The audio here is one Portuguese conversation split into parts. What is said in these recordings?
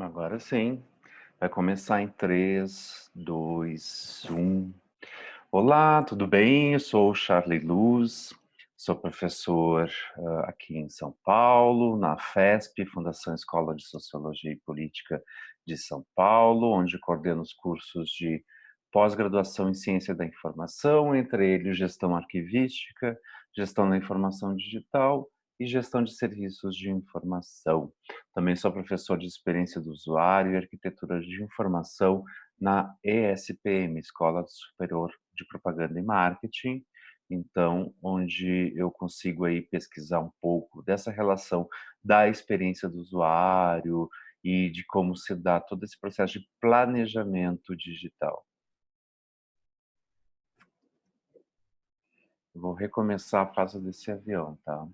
Agora sim. Vai começar em 3, 2, 1. Olá, tudo bem? Eu sou o Charlie Luz, sou professor aqui em São Paulo, na FESP, Fundação Escola de Sociologia e Política de São Paulo, onde coordeno os cursos de pós-graduação em Ciência da Informação, entre eles gestão arquivística, gestão da informação digital e gestão de serviços de informação. Também sou professor de experiência do usuário e arquitetura de informação na ESPM, Escola Superior de Propaganda e Marketing, então, onde eu consigo aí pesquisar um pouco dessa relação da experiência do usuário e de como se dá todo esse processo de planejamento digital. Vou recomeçar a fase desse avião, tá?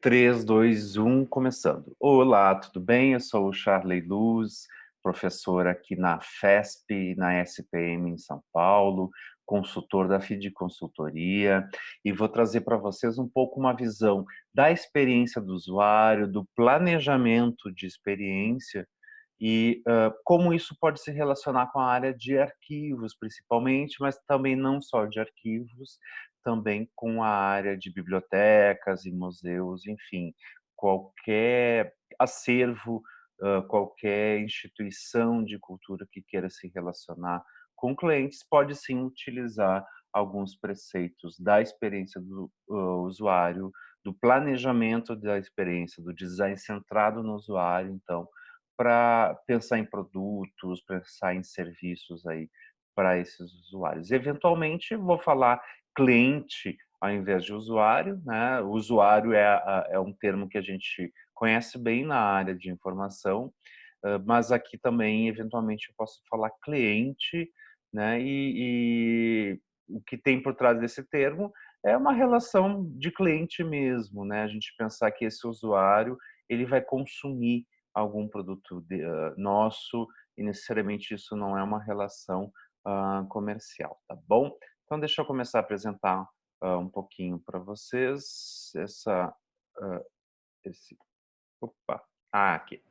3, 2, 1, começando. Olá, tudo bem? Eu sou o Charlie Luz, professor aqui na FESP, na SPM em São Paulo, consultor da FID Consultoria, e vou trazer para vocês um pouco uma visão da experiência do usuário, do planejamento de experiência e como isso pode se relacionar com a área de arquivos, principalmente, mas também não só de arquivos, também com a área de bibliotecas e museus, enfim, qualquer acervo, qualquer instituição de cultura que queira se relacionar com clientes pode sim utilizar alguns preceitos da experiência do usuário, do planejamento da experiência, do design centrado no usuário, então, para pensar em produtos, pensar em serviços aí para esses usuários. Eventualmente, vou falar cliente ao invés de usuário, né? O usuário é um termo que a gente conhece bem na área de informação, mas aqui também, eventualmente, eu posso falar cliente, né? E o que tem por trás desse termo é uma relação de cliente mesmo, né? A gente pensar que esse usuário ele vai consumir algum produto nosso e necessariamente isso não é uma relação comercial, tá bom? Então deixa eu começar a apresentar um pouquinho para vocês ah, esse, opa, aqui.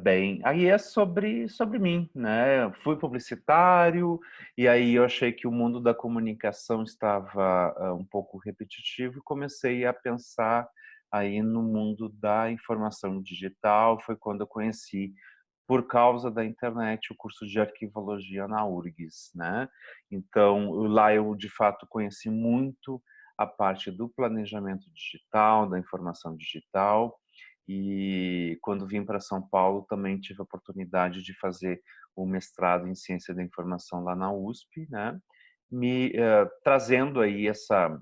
Bem, aí é sobre mim, né? Eu fui publicitário e aí eu achei que o mundo da comunicação estava um pouco repetitivo e comecei a pensar aí no mundo da informação digital. Foi quando eu conheci, por causa da internet, o curso de arquivologia na URGS, né? Então, lá eu de fato conheci muito a parte do planejamento digital, da informação digital, e quando vim para São Paulo também tive a oportunidade de fazer o mestrado em ciência da informação lá na USP, né? Trazendo aí essa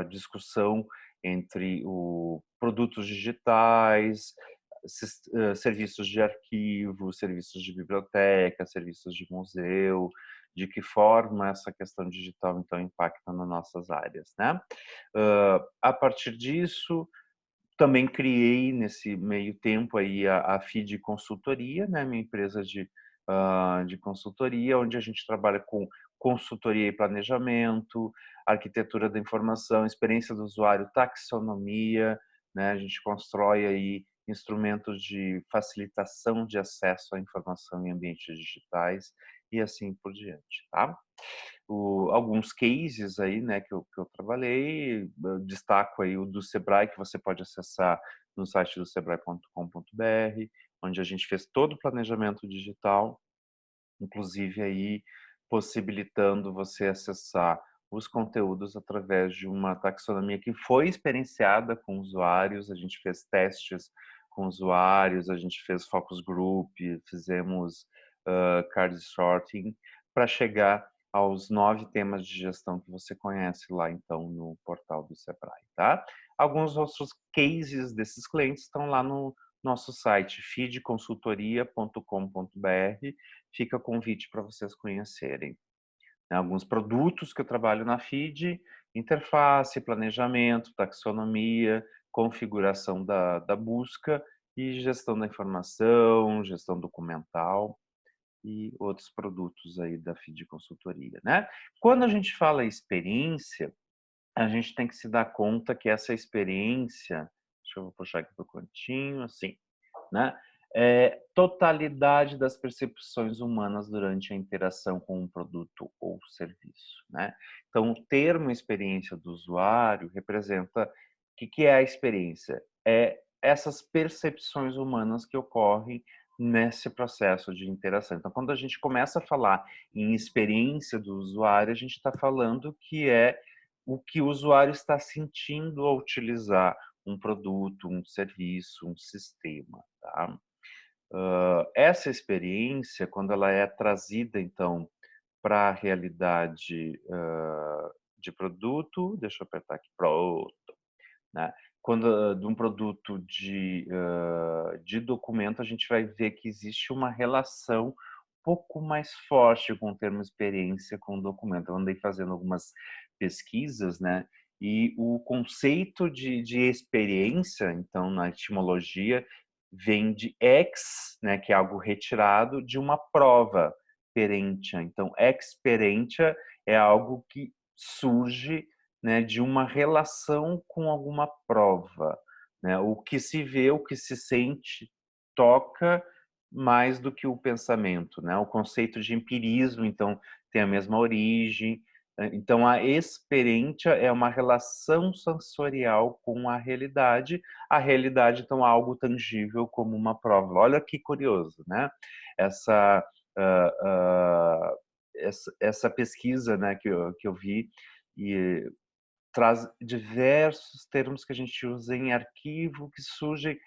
discussão entre o produtos digitais, serviços de arquivo, serviços de biblioteca, serviços de museu, de que forma essa questão digital então impacta nas nossas áreas, né? A partir disso, também criei nesse meio tempo aí a FID Consultoria, né, minha empresa de consultoria, onde a gente trabalha com consultoria e planejamento, arquitetura da informação, experiência do usuário, taxonomia, né, a gente constrói aí instrumentos de facilitação de acesso à informação em ambientes digitais e assim por diante, tá? Alguns cases aí, né, que eu trabalhei, eu destaco aí o do Sebrae, que você pode acessar no site do sebrae.com.br, onde a gente fez todo o planejamento digital, inclusive aí possibilitando você acessar os conteúdos através de uma taxonomia que foi experienciada com usuários, a gente fez testes com usuários, a gente fez focus group, fizemos card sorting, para chegar aos 9 temas de gestão que você conhece lá, então, no portal do Sebrae, tá? Alguns outros cases desses clientes estão lá no nosso site, fidconsultoria.com.br, fica convite para vocês conhecerem. Alguns produtos que eu trabalho na FID, interface, planejamento, taxonomia, configuração da busca e gestão da informação, gestão documental e outros produtos aí da FID Consultoria, né? Quando a gente fala experiência, a gente tem que se dar conta que essa experiência, deixa deixa eu puxar aqui para o cantinho, assim, né? Totalidade das percepções humanas durante a interação com um produto ou serviço, né? Então, o termo experiência do usuário representa o que é a experiência? É essas percepções humanas que ocorrem nesse processo de interação. Então, quando a gente começa a falar em experiência do usuário, a gente está falando que é o que o usuário está sentindo ao utilizar um produto, um serviço, um sistema, tá? Essa experiência, quando ela é trazida, então, para a realidade de produto, deixa eu apertar aqui, pronto, né? Quando de um produto de documento, a gente vai ver que existe uma relação um pouco mais forte com o termo experiência com o documento. Eu andei fazendo algumas pesquisas, né? E o conceito de experiência, então, na etimologia, vem de ex, né, que é algo retirado, de uma prova, perentia. Então, experentia é algo que surge, né, de uma relação com alguma prova, né? O que se vê, o que se sente, toca mais do que o pensamento, né? O conceito de empirismo, então, tem a mesma origem. Então, a experiência é uma relação sensorial com a realidade, então, é algo tangível como uma prova. Olha que curioso, né? Essa, uh, uh, essa pesquisa, né, que eu vi, e traz diversos termos que a gente usa em arquivo que surgem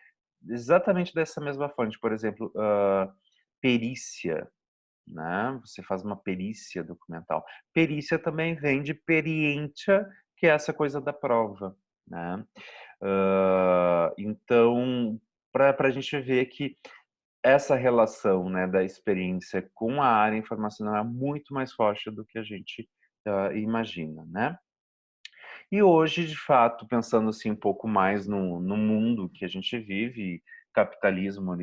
exatamente dessa mesma fonte. Por exemplo, perícia, né? Você faz uma perícia documental. Perícia também vem de perientia, que é essa coisa da prova, né? Então, para a gente ver que essa relação, né, da experiência com a área informacional é muito mais forte do que a gente imagina, né? E hoje, de fato, pensando assim um pouco mais no mundo que a gente vive, capitalismo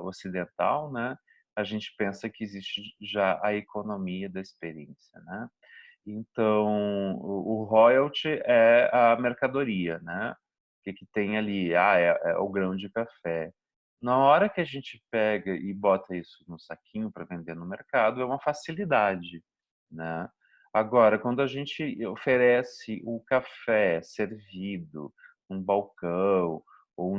ocidental, né? A gente pensa que existe já a economia da experiência, né? Então, o royalty é a mercadoria, né? O que tem ali? É o grão de café. Na hora que a gente pega e bota isso no saquinho para vender no mercado, é uma facilidade, né? Agora, quando a gente oferece o café servido num balcão ou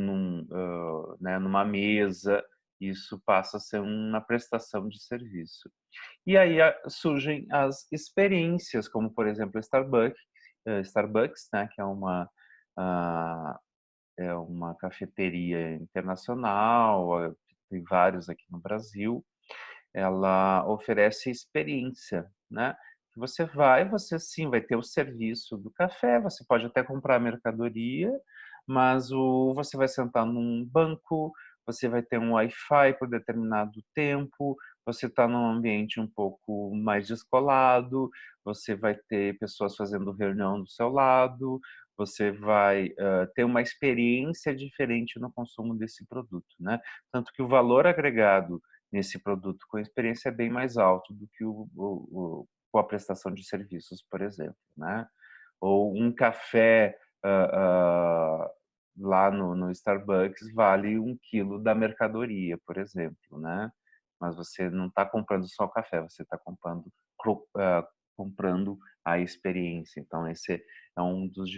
né, numa mesa, isso passa a ser uma prestação de serviço. E aí surgem as experiências, como por exemplo Starbucks, né, que ah, é uma cafeteria internacional, tem vários aqui no Brasil. Ela oferece experiência, né? Que você sim vai ter o serviço do café, você pode até comprar a mercadoria, mas você vai sentar num banco, você vai ter um Wi-Fi por determinado tempo, você está num ambiente um pouco mais descolado, você vai ter pessoas fazendo reunião do seu lado, você vai ter uma experiência diferente no consumo desse produto, né? Tanto que o valor agregado nesse produto com experiência é bem mais alto do que com a prestação de serviços, por exemplo, né? Ou um café lá no Starbucks vale 1 quilo da mercadoria, por exemplo, né? Mas você não está comprando só o café, você está comprando a experiência. Então, esse é um dos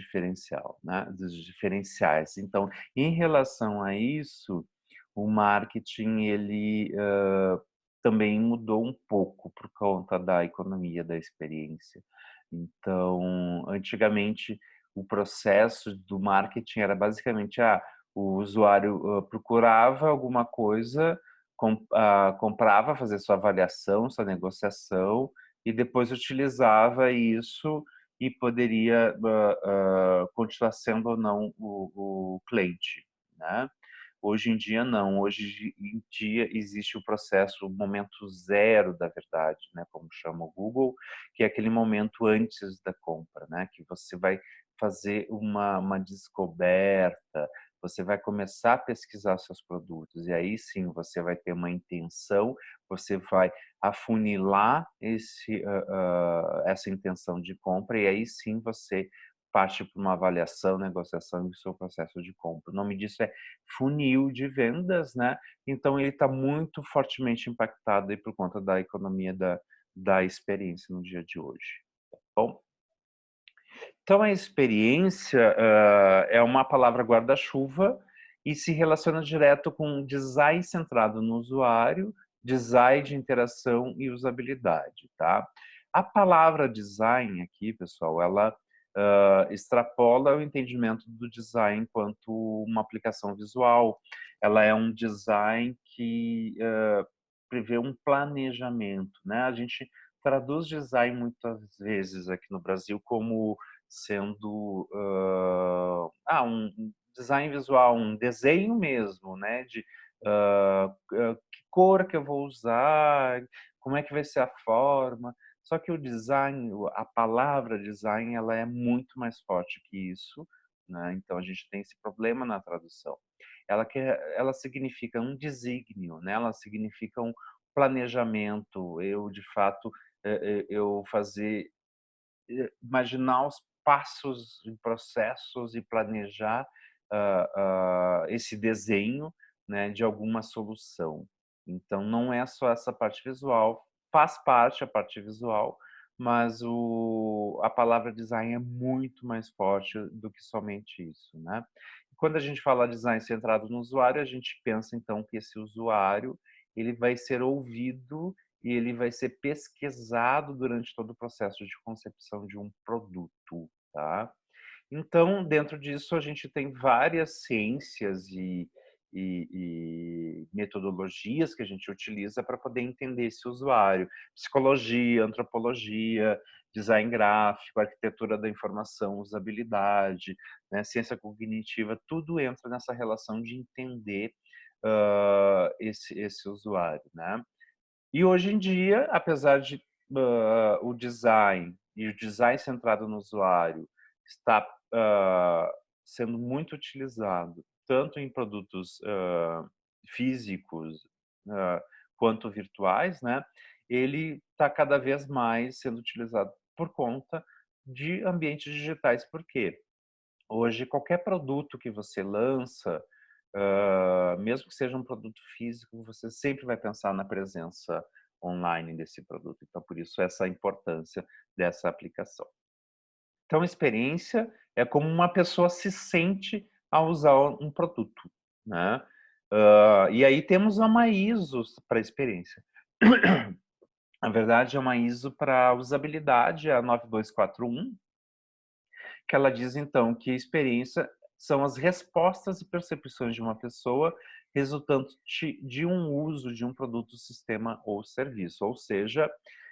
né? Dos diferenciais. Então, em relação a isso, o marketing ele também mudou um pouco por conta da economia da experiência. Então, antigamente o processo do marketing era basicamente o usuário procurava alguma coisa, comprava, fazia sua avaliação, sua negociação e depois utilizava isso e poderia continuar sendo ou não o cliente, né? Hoje em dia não, hoje em dia existe o processo, o momento zero da verdade, né, como chama o Google, que é aquele momento antes da compra, né, que você vai fazer uma descoberta, você vai começar a pesquisar seus produtos e aí sim você vai ter uma intenção, você vai afunilar essa intenção de compra e aí sim você parte para uma avaliação, negociação e o seu processo de compra. O nome disso é funil de vendas, né? Então ele está muito fortemente impactado aí por conta da economia da experiência no dia de hoje. Tá bom, então a experiência é uma palavra guarda-chuva e se relaciona direto com design centrado no usuário, design de interação e usabilidade, tá? A palavra design aqui, pessoal, ela extrapola o entendimento do design enquanto uma aplicação visual. Ela é um design que prevê um planejamento, né? A gente traduz design muitas vezes aqui no Brasil como sendo um design visual, um desenho mesmo, né? De que cor que eu vou usar, como é que vai ser a forma. Só que o design, a palavra design, ela é muito mais forte que isso, né? Então a gente tem esse problema na tradução. Ela significa um desígnio, né? Ela significa um planejamento. Eu de fato eu fazer imaginar os passos e processos e planejar esse desenho, né, de alguma solução. Então, não é só essa parte visual, faz parte a parte visual, mas a palavra design é muito mais forte do que somente isso, né? Quando a gente fala design centrado no usuário, a gente pensa então que esse usuário ele vai ser ouvido e ele vai ser pesquisado durante todo o processo de concepção de um produto, tá? Então, dentro disso, a gente tem várias ciências e metodologias que a gente utiliza para poder entender esse usuário. Psicologia, antropologia, design gráfico, arquitetura da informação, usabilidade, né, ciência cognitiva, tudo entra nessa relação de entender esse usuário, né? E hoje em dia, apesar de o design e o design centrado no usuário está sendo muito utilizado tanto em produtos físicos quanto virtuais, né? Ele está cada vez mais sendo utilizado por conta de ambientes digitais. Por quê? Hoje, qualquer produto que você lança, mesmo que seja um produto físico, você sempre vai pensar na presença online desse produto. Então, por isso, essa importância dessa aplicação. Então, a experiência é como uma pessoa se sente ao usar um produto, né? E aí temos uma ISO para experiência. Na verdade, é uma ISO para usabilidade, a 9241, que ela diz então que a experiência são as respostas e percepções de uma pessoa resultantes de um uso de um produto, sistema ou serviço, ou seja,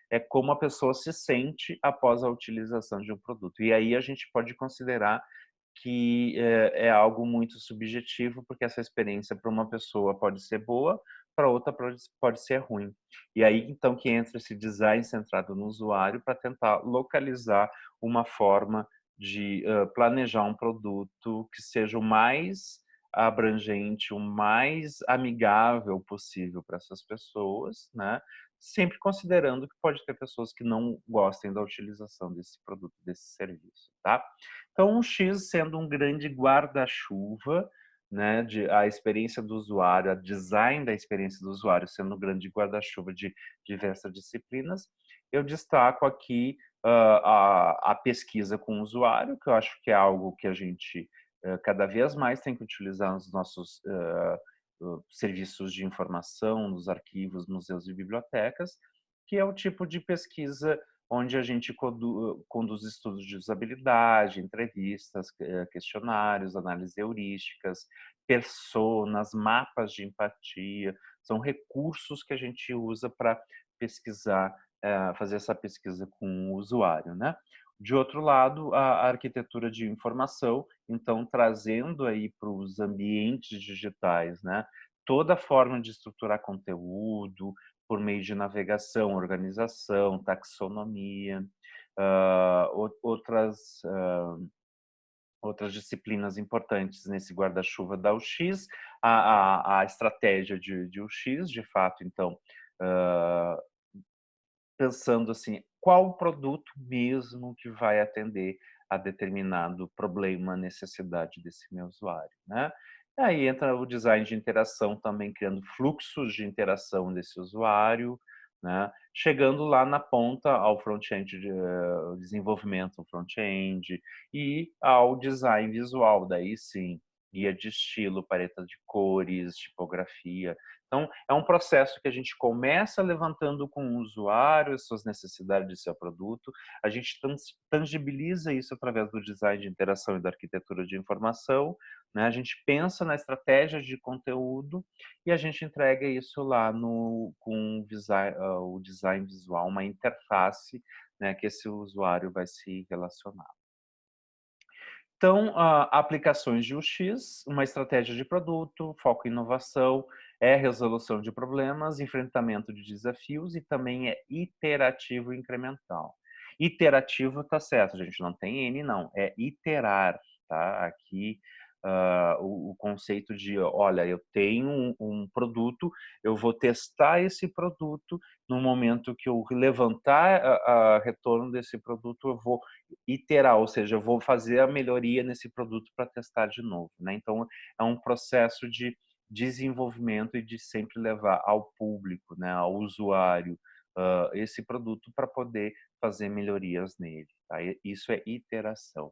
é como a pessoa se sente após a utilização de um produto. E aí a gente pode considerar que é algo muito subjetivo, porque essa experiência para uma pessoa pode ser boa, para outra pode ser ruim. E aí então que entra esse design centrado no usuário para tentar localizar uma forma de planejar um produto que seja o mais abrangente, o mais amigável possível para essas pessoas, né? Sempre considerando que pode ter pessoas que não gostem da utilização desse produto, desse serviço, tá? Então, o X sendo um grande guarda-chuva, né, a experiência do usuário, a design da experiência do usuário sendo um grande guarda-chuva de diversas disciplinas, eu destaco aqui a pesquisa com o usuário, que eu acho que é algo que a gente cada vez mais tem que utilizar nos nossos serviços de informação, nos arquivos, museus e bibliotecas, que é o tipo de pesquisa onde a gente conduz estudos de usabilidade, entrevistas, questionários, análises heurísticas, personas, mapas de empatia, são recursos que a gente usa para pesquisar, fazer essa pesquisa com o usuário, né? De outro lado, a arquitetura de informação, então trazendo aí para os ambientes digitais, né? Toda forma de estruturar conteúdo, por meio de navegação, organização, taxonomia, outras disciplinas importantes nesse guarda-chuva da UX, a estratégia de UX, de fato, então, pensando assim, qual o produto mesmo que vai atender a determinado problema, necessidade desse meu usuário, né? Aí entra o design de interação também, criando fluxos de interação desse usuário, né? Chegando lá na ponta ao front-end, desenvolvimento front-end e ao design visual, daí sim, guia de estilo, paleta de cores, tipografia. Então, é um processo que a gente começa levantando com o usuário as suas necessidades de seu produto, a gente tangibiliza isso através do design de interação e da arquitetura de informação, né? A gente pensa na estratégia de conteúdo e a gente entrega isso lá com o design visual, uma interface, né, que esse usuário vai se relacionar. Então, aplicações de UX, uma estratégia de produto, foco em inovação, é resolução de problemas, enfrentamento de desafios e também é iterativo e incremental. Iterativo tá certo, gente, não tem N não, é iterar, tá? Aqui, o conceito de, olha, eu tenho um produto, eu vou testar esse produto, no momento que eu levantar retorno desse produto, eu vou iterar, ou seja, eu vou fazer a melhoria nesse produto para testar de novo, né? Então, é um processo de desenvolvimento e de sempre levar ao público, né, ao usuário, esse produto para poder fazer melhorias nele, tá? Isso é iteração.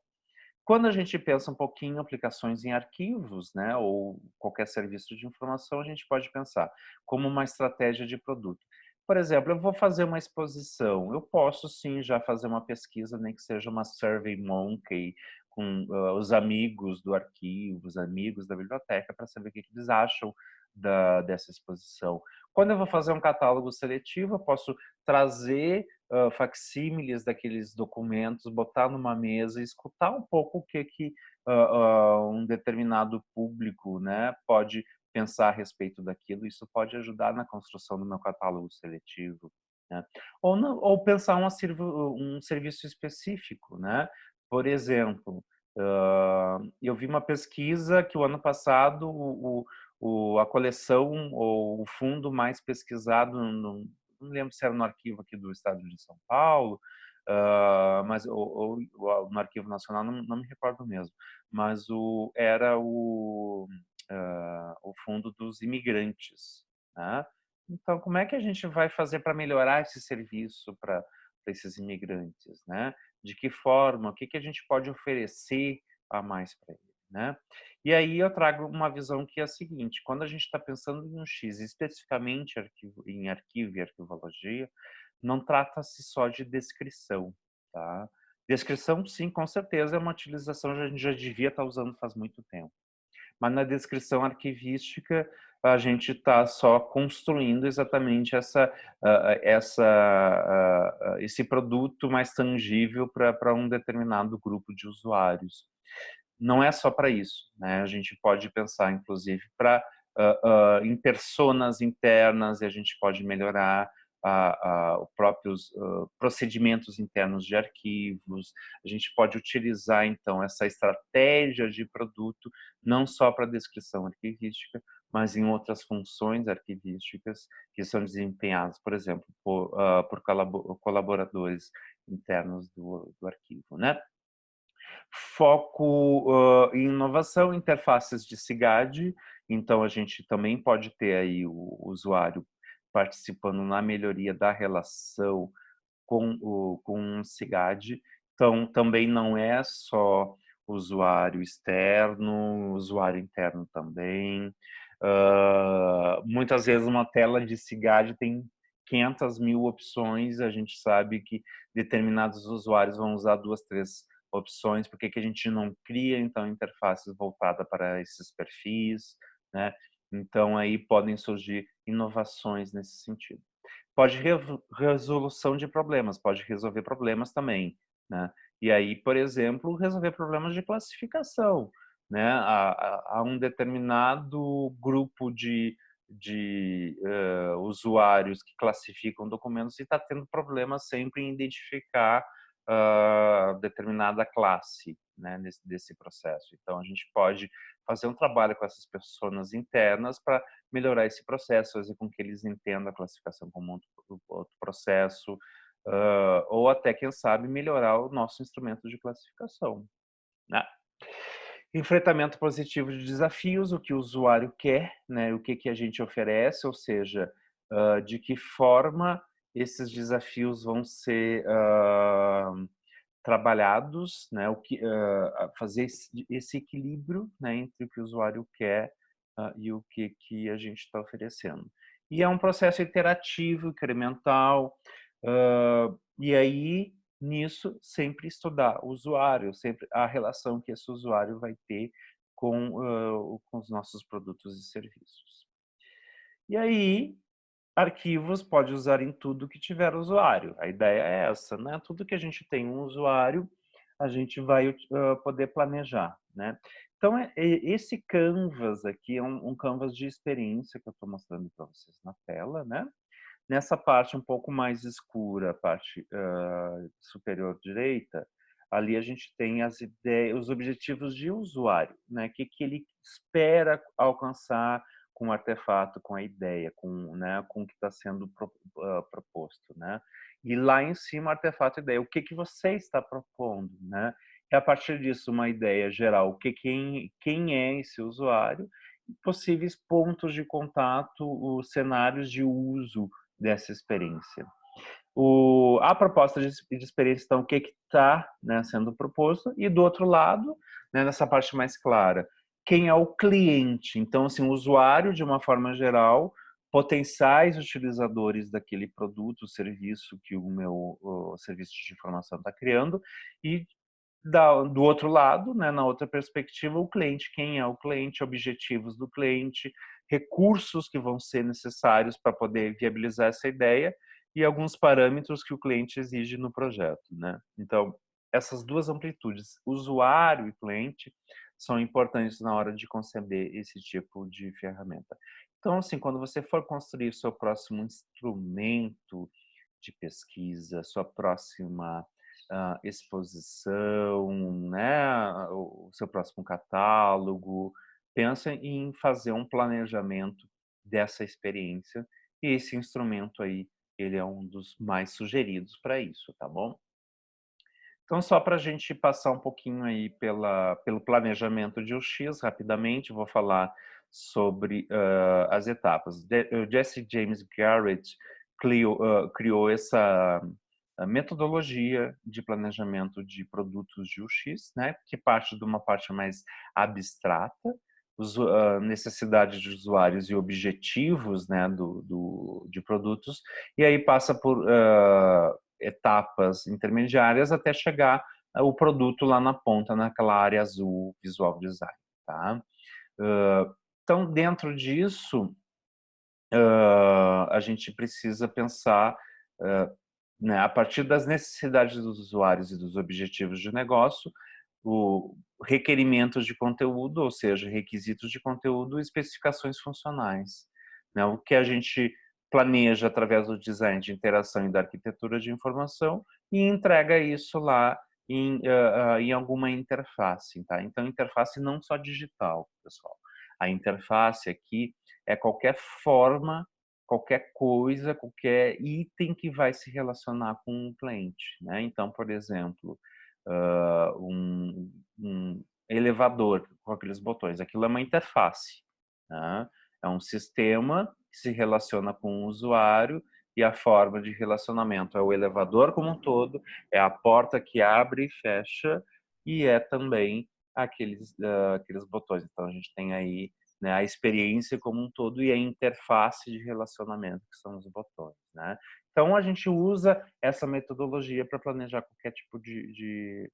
Quando a gente pensa um pouquinho em aplicações em arquivos, né, ou qualquer serviço de informação, a gente pode pensar como uma estratégia de produto. Por exemplo, eu vou fazer uma exposição, eu posso sim já fazer uma pesquisa, nem que seja uma SurveyMonkey, com os amigos do arquivo, os amigos da biblioteca, para saber o que eles acham dessa exposição. Quando eu vou fazer um catálogo seletivo, eu posso trazer facsímiles daqueles documentos, botar numa mesa e escutar um pouco o que um determinado público, né, pode pensar a respeito daquilo. Isso pode ajudar na construção do meu catálogo seletivo, né? Ou pensar um serviço específico, né? Por exemplo, eu vi uma pesquisa que o ano passado a coleção ou o fundo mais pesquisado não lembro se era no arquivo aqui do estado de São Paulo, mas ou no Arquivo Nacional, não me recordo mesmo, mas era o fundo dos imigrantes, né? Então, como é que a gente vai fazer para melhorar esse serviço para esses imigrantes, né? De que forma? O que a gente pode oferecer a mais para ele, né? E aí eu trago uma visão que é a seguinte: quando a gente está pensando em um X, especificamente em arquivo e arquivologia, não trata-se só de descrição, tá? Descrição, sim, com certeza é uma utilização que a gente já devia estar usando faz muito tempo. Mas na descrição arquivística, a gente está só construindo exatamente esse produto mais tangível para um determinado grupo de usuários. Não é só para isso, né? A gente pode pensar, inclusive, em personas internas, e a gente pode melhorar os próprios procedimentos internos de arquivos. A gente pode utilizar, então, essa estratégia de produto não só para descrição arquivística, mas em outras funções arquivísticas que são desempenhadas, por exemplo, por colaboradores internos do arquivo, né? Foco em inovação, interfaces de SIGAD, então a gente também pode ter aí o usuário participando na melhoria da relação com o SIGAD. Então, também não é só usuário externo, usuário interno também. Muitas vezes uma tela de SIGAD tem 500 mil opções, a gente sabe que determinados usuários vão usar 2, 3 opções, por que a gente não cria, então, interfaces voltadas para esses perfis, né? Então, aí podem surgir inovações nesse sentido. Pode resolução de problemas, pode resolver problemas também, né? E aí, por exemplo, resolver problemas de classificação, né? Há um determinado grupo de usuários que classificam documentos e está tendo problema sempre em identificar determinada classe, né, desse processo. Então, a gente pode fazer um trabalho com essas pessoas internas para melhorar esse processo, fazer com que eles entendam a classificação como outro processo, ou até, quem sabe, melhorar o nosso instrumento de classificação, né? Enfrentamento positivo de desafios, o que o usuário quer, né? O que a gente oferece, ou seja, de que forma esses desafios vão ser trabalhados, né? Fazer esse equilíbrio, né, entre o que o usuário quer e o que a gente está oferecendo. E é um processo interativo, incremental, e aí nisso sempre estudar o usuário, sempre a relação que esse usuário vai ter com os nossos produtos e serviços. E aí, arquivos pode usar em tudo que tiver usuário. A ideia é essa, né? Tudo que a gente tem um usuário, a gente vai poder planejar, né? Então, esse canvas aqui é um canvas de experiência que eu estou mostrando para vocês na tela, né? Nessa parte um pouco mais escura, a parte superior direita, ali a gente tem as ideias, os objetivos de usuário, né? O que ele espera alcançar com o artefato, com a ideia, com o que está sendo proposto, né? E lá em cima, artefato e ideia, o que você está propondo, né? E a partir disso, uma ideia geral, quem é esse usuário, possíveis pontos de contato, os cenários de uso dessa experiência. A proposta de experiência, então, o que está, né, sendo proposto, e do outro lado, né, nessa parte mais clara, quem é o cliente. Então, assim, o usuário, de uma forma geral, potenciais utilizadores daquele produto, serviço que o serviço de informação está criando, e do outro lado, né, na outra perspectiva, o cliente, quem é o cliente, objetivos do cliente, recursos que vão ser necessários para poder viabilizar essa ideia e alguns parâmetros que o cliente exige no projeto, né? Então, essas duas amplitudes, usuário e cliente, são importantes na hora de conceber esse tipo de ferramenta. Então, assim, quando você for construir o seu próximo instrumento de pesquisa, sua próxima exposição, né, o seu próximo catálogo, pensa em fazer um planejamento dessa experiência e esse instrumento aí, ele é um dos mais sugeridos para isso, tá bom? Então, só para a gente passar um pouquinho aí pelo planejamento de UX, rapidamente, vou falar sobre as etapas. O Jesse James Garrett criou essa metodologia de planejamento de produtos de UX, né, que parte de uma parte mais abstrata, necessidades de usuários e objetivos, né, de produtos, e aí passa por etapas intermediárias até chegar o produto lá na ponta, naquela área azul, visual design, tá? Então, dentro disso, a gente precisa pensar, né, a partir das necessidades dos usuários e dos objetivos de negócio, o requerimentos de conteúdo, ou seja, requisitos de conteúdo e especificações funcionais, né? O que a gente planeja através do design de interação e da arquitetura de informação e entrega isso lá em alguma interface, tá? Então, interface não só digital, pessoal. A interface aqui é qualquer forma, qualquer coisa, qualquer item que vai se relacionar com o cliente, né? Então, por exemplo, um elevador com aqueles botões, aquilo é uma interface, né? É um sistema que se relaciona com o usuário e a forma de relacionamento é o elevador como um todo, é a porta que abre e fecha e é também aqueles botões. Então, a gente tem aí, né, a experiência como um todo e a interface de relacionamento, que são os botões, né? Então, a gente usa essa metodologia para planejar qualquer tipo de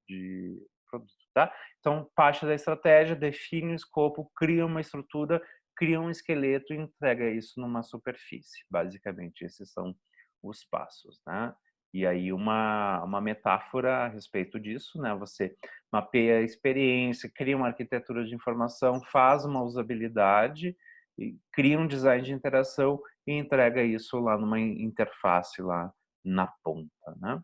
produto, tá? Então, parte da estratégia, define o escopo, cria uma estrutura, cria um esqueleto e entrega isso numa superfície. Basicamente, esses são os passos, né? E aí, uma metáfora a respeito disso, né? Você mapeia a experiência, cria uma arquitetura de informação, faz uma usabilidade, cria um design de interação e entrega isso lá numa interface lá na ponta, né?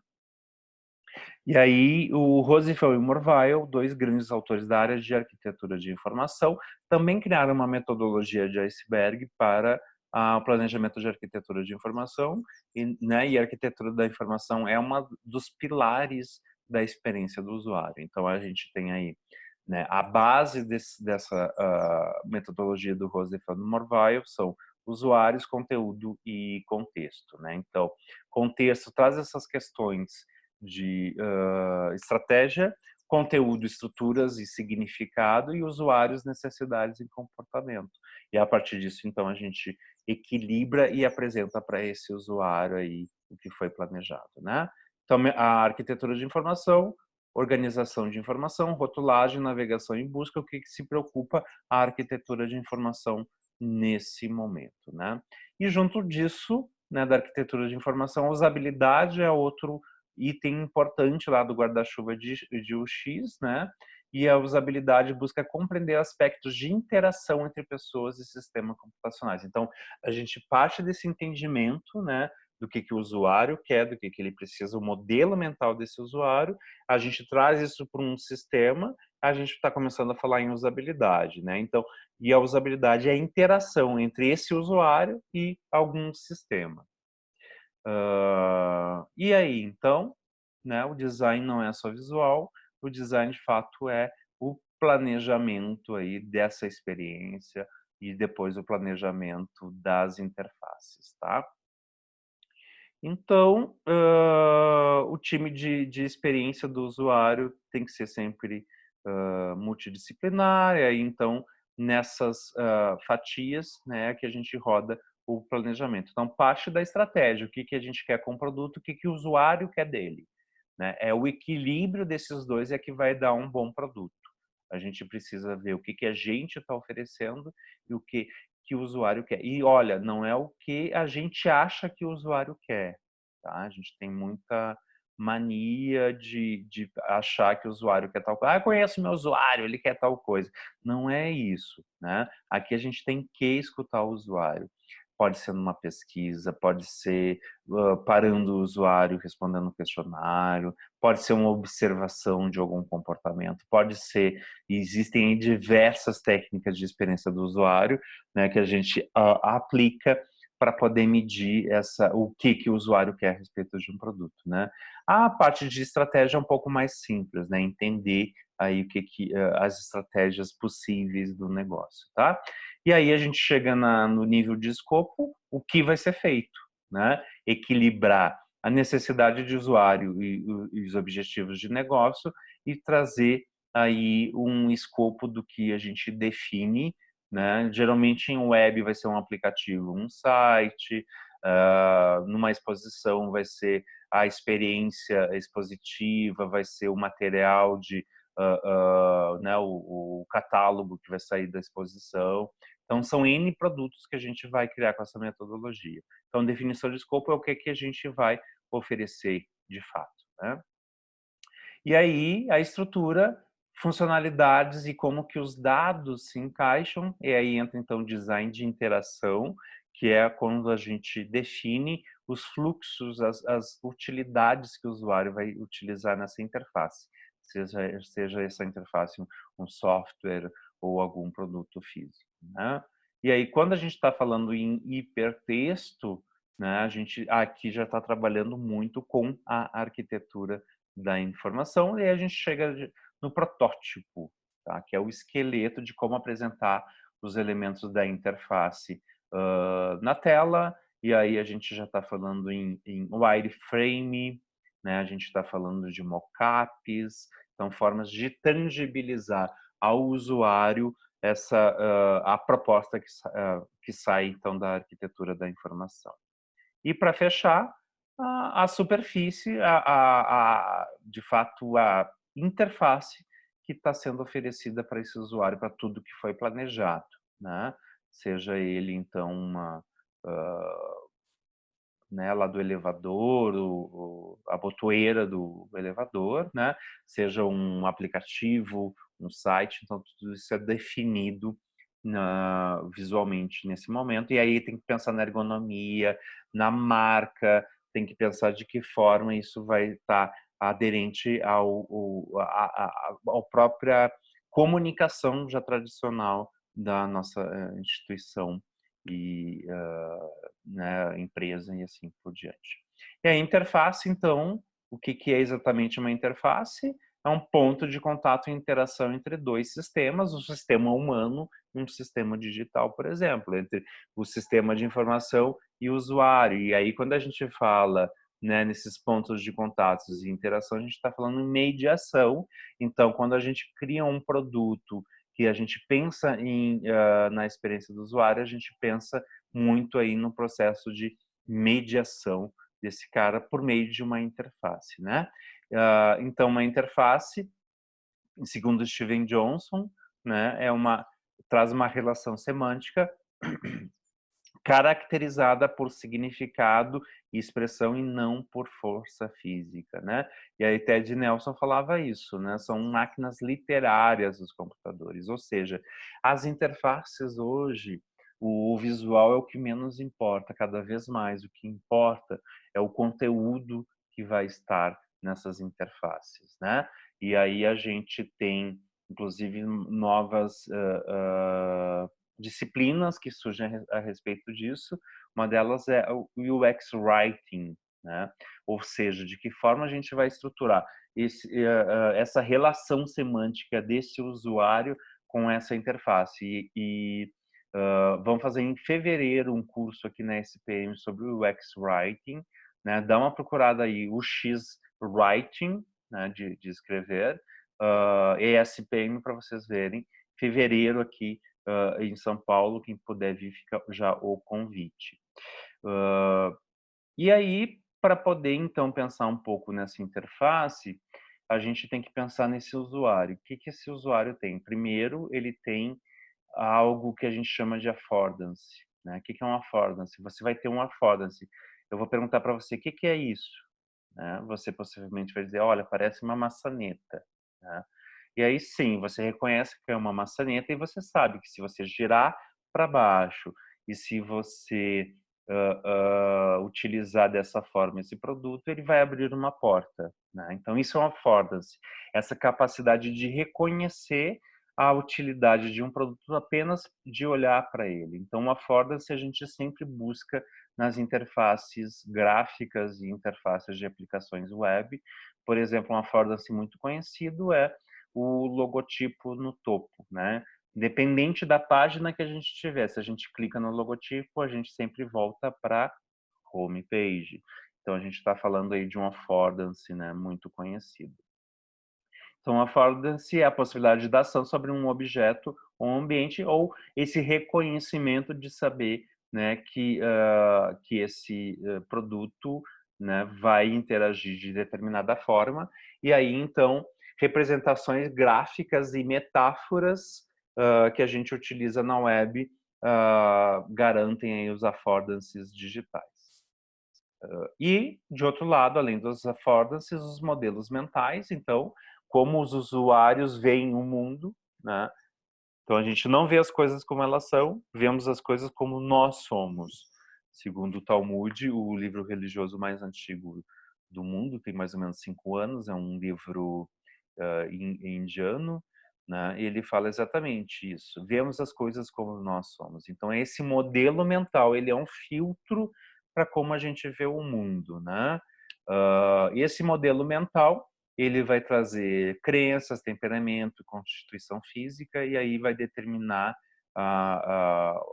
E aí o Roosevelt e o Morvail, dois grandes autores da área de arquitetura de informação, também criaram uma metodologia de iceberg para o planejamento de arquitetura de informação, e a arquitetura da informação é uma dos pilares da experiência do usuário. Então, a gente tem aí, né, a base dessa metodologia do Rosenfeld e Morvail são usuários, conteúdo e contexto, né? Então, contexto traz essas questões de estratégia, conteúdo, estruturas e significado, e usuários, necessidades e comportamento. E a partir disso, então, a gente equilibra e apresenta para esse usuário aí o que foi planejado, né? Então, a arquitetura de informação, organização de informação, rotulagem, navegação e busca, o que se preocupa a arquitetura de informação nesse momento, né? E junto disso, né, da arquitetura de informação, a usabilidade é outro item importante lá do guarda-chuva de UX, né? E a usabilidade busca compreender aspectos de interação entre pessoas e sistemas computacionais. Então, a gente parte desse entendimento, né, do que o usuário quer, do que ele precisa, o modelo mental desse usuário, a gente traz isso para um sistema, a gente está começando a falar em usabilidade, né? Então, e a usabilidade é a interação entre esse usuário e algum sistema. E aí, então, né, o design não é só visual, o design de fato é o planejamento aí dessa experiência e depois o planejamento das interfaces, tá? Então, o time de experiência do usuário tem que ser sempre multidisciplinar, e aí, então, nessas fatias, né, que a gente roda o planejamento. Então, parte da estratégia, o que a gente quer com o produto, o que o usuário quer dele, né? É o equilíbrio desses dois é que vai dar um bom produto. A gente precisa ver o que a gente está oferecendo e o que o usuário quer. E olha, não é o que a gente acha que o usuário quer, tá? A gente tem muita mania de achar que o usuário quer tal coisa. Ah, eu conheço meu usuário, ele quer tal coisa. Não é isso, né? Aqui a gente tem que escutar o usuário. Pode ser numa pesquisa, pode ser parando o usuário, respondendo um questionário, pode ser uma observação de algum comportamento, pode ser, existem diversas técnicas de experiência do usuário, né, que a gente aplica para poder medir o que o usuário quer a respeito de um produto, né? A parte de estratégia é um pouco mais simples, né? Entender aí as estratégias possíveis do negócio, tá? E aí a gente chega no nível de escopo, o que vai ser feito, né? Equilibrar a necessidade de usuário e os objetivos de negócio e trazer aí um escopo do que a gente define, né? Geralmente em web vai ser um aplicativo, um site, numa exposição vai ser a experiência expositiva, vai ser o material né, o catálogo que vai sair da exposição. Então, são N produtos que a gente vai criar com essa metodologia. Então, definição de escopo é o que a gente vai oferecer de fato, né? E aí, a estrutura, funcionalidades e como que os dados se encaixam, e aí entra, então, o design de interação, que é quando a gente define os fluxos, as utilidades que o usuário vai utilizar nessa interface, seja essa interface um software ou algum produto físico, né? E aí, quando a gente está falando em hipertexto, né, a gente aqui já está trabalhando muito com a arquitetura da informação, e aí a gente chega no protótipo, tá? Que é o esqueleto de como apresentar os elementos da interface na tela, e aí a gente já está falando em wireframe, né? A gente está falando de mockups, então formas de tangibilizar ao usuário a proposta que sai então da arquitetura da informação. E para fechar, a superfície, de fato, a interface que está sendo oferecida para esse usuário, para tudo que foi planejado, né? Seja ele, então, né, lá do elevador, a botoeira do elevador, né? Seja um aplicativo, um site, então tudo isso é definido visualmente nesse momento. E aí tem que pensar na ergonomia, na marca, tem que pensar de que forma isso vai estar aderente ao própria comunicação já tradicional da nossa instituição e né, empresa e assim por diante. E a interface, então, o que é exatamente uma interface? É um ponto de contato e interação entre dois sistemas, um sistema humano e um sistema digital, por exemplo, entre o sistema de informação e o usuário. E aí, quando a gente fala, né, nesses pontos de contatos e interação, a gente está falando em mediação. Então, quando a gente cria um produto que a gente pensa na experiência do usuário, a gente pensa muito aí no processo de mediação desse cara por meio de uma interface, né? Então, uma interface, segundo Steven Johnson, né, traz uma relação semântica caracterizada por significado e expressão e não por força física, né? E aí Ted Nelson falava isso, né? São máquinas literárias os computadores, ou seja, as interfaces hoje, o visual é o que menos importa, cada vez mais o que importa é o conteúdo que vai estar nessas interfaces, né? E aí a gente tem, inclusive, novas disciplinas que surgem a respeito disso. Uma delas é o UX Writing, né? Ou seja, de que forma a gente vai estruturar essa relação semântica desse usuário com essa interface. Vamos fazer em fevereiro um curso aqui na SPM sobre o UX Writing, né? Dá uma procurada aí, o X Writing, né? de escrever, ESPM para vocês verem, fevereiro aqui em São Paulo, quem puder vir, fica já o convite. E aí, para poder, então, pensar um pouco nessa interface, a gente tem que pensar nesse usuário. O que esse usuário tem? Primeiro, ele tem algo que a gente chama de affordance, né? O que é um affordance? Você vai ter um affordance. Eu vou perguntar para você, o que é isso? Né? Você possivelmente vai dizer, olha, parece uma maçaneta, né? E aí sim, você reconhece que é uma maçaneta e você sabe que se você girar para baixo e se você utilizar dessa forma esse produto, ele vai abrir uma porta, né? Então isso é uma affordance, essa capacidade de reconhecer a utilidade de um produto apenas de olhar para ele. Então, uma affordance a gente sempre busca nas interfaces gráficas e interfaces de aplicações web. Por exemplo, um affordance muito conhecido é o logotipo no topo, né? Independente da página que a gente tiver, se a gente clica no logotipo, a gente sempre volta para home page. Então, a gente está falando aí de um affordance, né, muito conhecido. Então, a affordance é a possibilidade da ação sobre um objeto ou um ambiente, ou esse reconhecimento de saber, né, que esse produto, né, vai interagir de determinada forma. E aí, então, representações gráficas e metáforas que a gente utiliza na web garantem aí os affordances digitais. E, de outro lado, além dos affordances, os modelos mentais, então, como os usuários veem o mundo, né? Então, a gente não vê as coisas como elas são, vemos as coisas como nós somos. Segundo o Talmud, o livro religioso mais antigo do mundo, tem mais ou menos 5 anos, é um livro indiano, né? E ele fala exatamente isso. Vemos as coisas como nós somos. Então, esse modelo mental, ele é um filtro para como a gente vê o mundo, né? E esse modelo mental, ele vai trazer crenças, temperamento, constituição física e aí vai determinar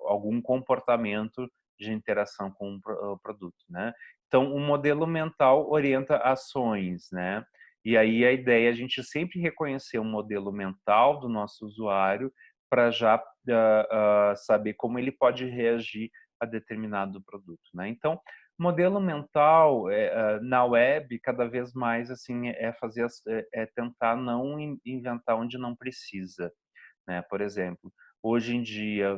algum comportamento de interação com o produto, né? Então, o modelo mental orienta ações, né? E aí a ideia é a gente sempre reconhecer o modelo mental do nosso usuário para já saber como ele pode reagir a determinado produto, né? Então, modelo mental na web cada vez mais assim é tentar não inventar onde não precisa, né? Por exemplo, hoje em dia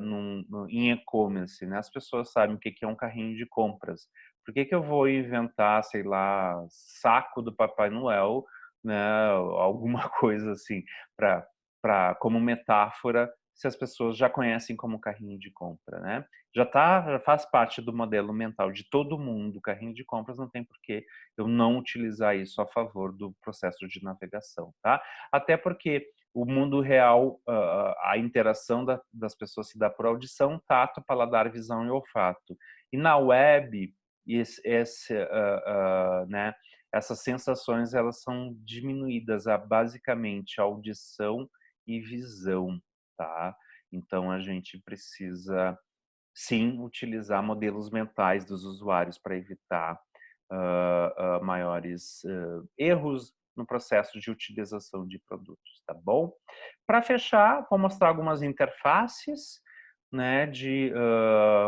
em e-commerce, né, as pessoas sabem o que é um carrinho de compras. Por que eu vou inventar, sei lá, saco do Papai Noel, né, alguma coisa assim para como metáfora, se as pessoas já conhecem como carrinho de compra, né? Já faz parte do modelo mental de todo mundo, o carrinho de compras, não tem por que eu não utilizar isso a favor do processo de navegação, tá? Até porque o mundo real, a interação das pessoas se dá por audição, tato, paladar, visão e olfato. E na web, né, essas sensações elas são diminuídas a basicamente audição e visão, tá? Então a gente precisa sim utilizar modelos mentais dos usuários para evitar maiores erros no processo de utilização de produtos, tá bom? Para fechar, vou mostrar algumas interfaces, né, de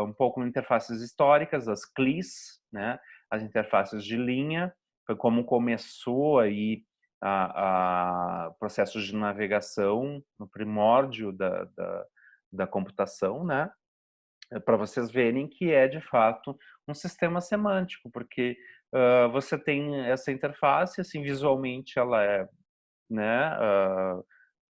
um pouco interfaces históricas, as CLIs, né, as interfaces de linha, foi como começou aí a processos de navegação no primórdio da computação, né? Para vocês verem que é de fato um sistema semântico, porque você tem essa interface, assim, visualmente ela é, né,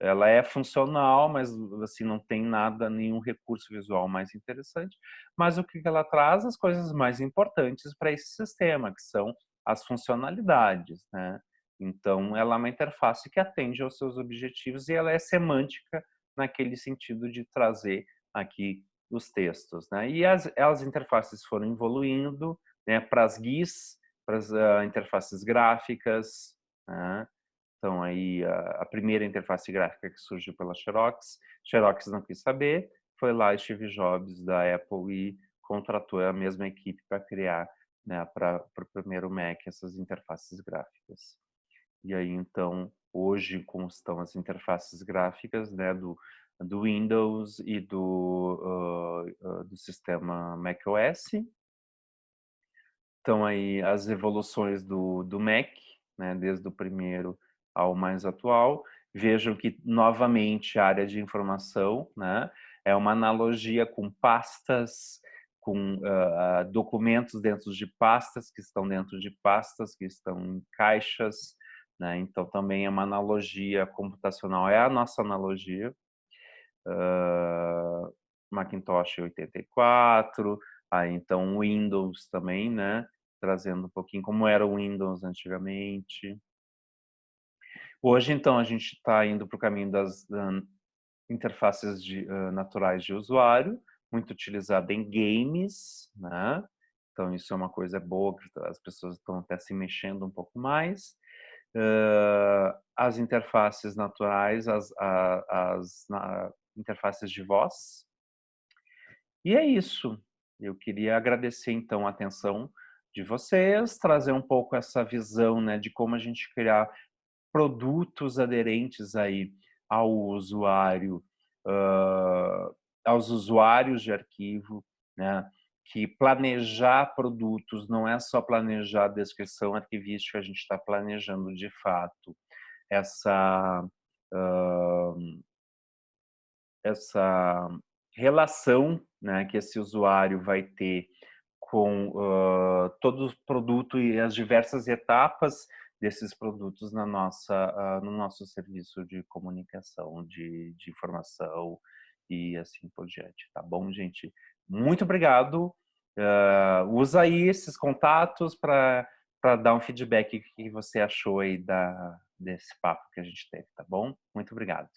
ela é funcional, mas assim não tem nada, nenhum recurso visual mais interessante. Mas o que ela traz? As coisas mais importantes para esse sistema, que são as funcionalidades, né? Então, ela é uma interface que atende aos seus objetivos e ela é semântica naquele sentido de trazer aqui os textos, né? E as interfaces foram evoluindo, né, para as GUIs, para as interfaces gráficas, né? Então, aí, a primeira interface gráfica que surgiu pela Xerox, Xerox não quis saber, foi lá Steve Jobs da Apple e contratou a mesma equipe para criar, né, para o primeiro Mac essas interfaces gráficas. E aí, então, hoje, como estão as interfaces gráficas, né, do Windows e do sistema macOS, então aí as evoluções do Mac, né, desde o primeiro ao mais atual. Vejam que, novamente, a área de informação, né, é uma analogia com pastas, com documentos dentro de pastas, que estão dentro de pastas, que estão em caixas, né? Então, também é uma analogia computacional, é a nossa analogia. Macintosh 84, aí então Windows também, né? Trazendo um pouquinho como era o Windows antigamente. Hoje, então, a gente está indo para o caminho das interfaces naturais de usuário, muito utilizada em games, né? Então, isso é uma coisa boa, que as pessoas estão até se mexendo um pouco mais. As interfaces naturais, as interfaces de voz. E é isso. Eu queria agradecer, então, a atenção de vocês, trazer um pouco essa visão, né, de como a gente criar produtos aderentes aí ao usuário, aos usuários de arquivo, né? Que planejar produtos não é só planejar a descrição arquivística, a gente está planejando de fato essa essa relação, né, que esse usuário vai ter com todo o produto e as diversas etapas desses produtos no nosso serviço de comunicação, de informação e assim por diante. Tá bom, gente? Muito obrigado. Usa aí esses contatos para dar um feedback que você achou aí desse papo que a gente teve, tá bom? Muito obrigado.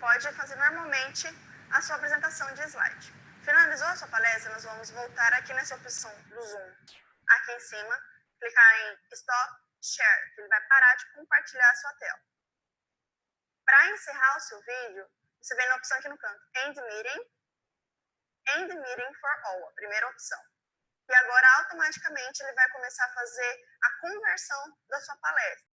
pode fazer normalmente a sua apresentação de slide. Finalizou a sua palestra, nós vamos voltar aqui nessa opção do Zoom, aqui em cima, clicar em Stop Share, que ele vai parar de compartilhar a sua tela. Para encerrar o seu vídeo, você vem na opção aqui no canto, End Meeting for All, a primeira opção. E agora, automaticamente, ele vai começar a fazer a conversão da sua palestra.